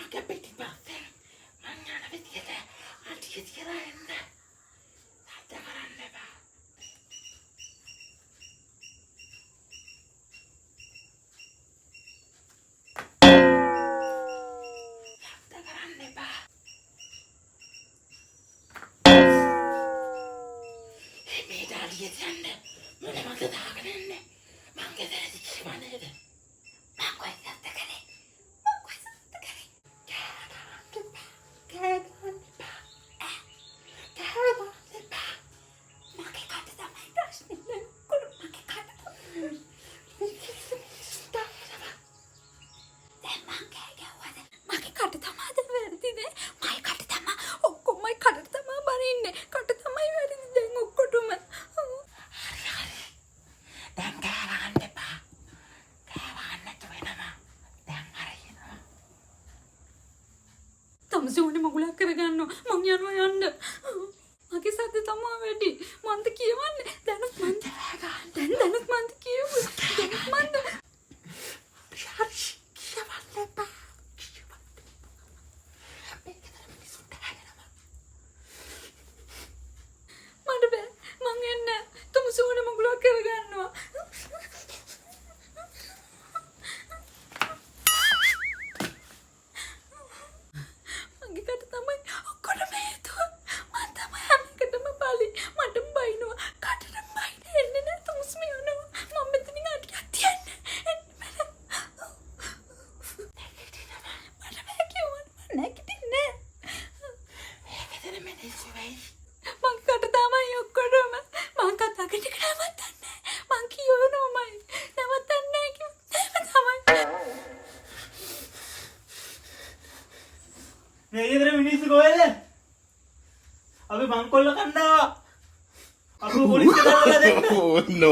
මගේ පිටිපස්සේ මං යන විදියට අඩිය තියලා එන්න. සද්ද කරන්න එපා. සද්ද කරන්න එපා. මේ ඩාලිය තියන්න මොනවද දාගෙන එන්නේ? මං ගෙදරදී කිව්වා නේද? මං කොහෙද සද්ද කරේ? තමසෝනේ මගුලක් කරගන්නවා මං යනවා යන්න මගේ සද්ද තමයි වැඩි මන්ද කියවන්නේ දැනුත් මන්ද දැනුත් මන්ද කියවුවා දැනුත් මන්ද මට බෑ මං එන්නේ තමසෝනේ මගුලක් කරගන්නවා මේ ගෙදර මිනිස්සු කොහෙද? අපි මංකොල්ල කන්නවා. අපි පොලිසියට දාලා දෙන්න. No.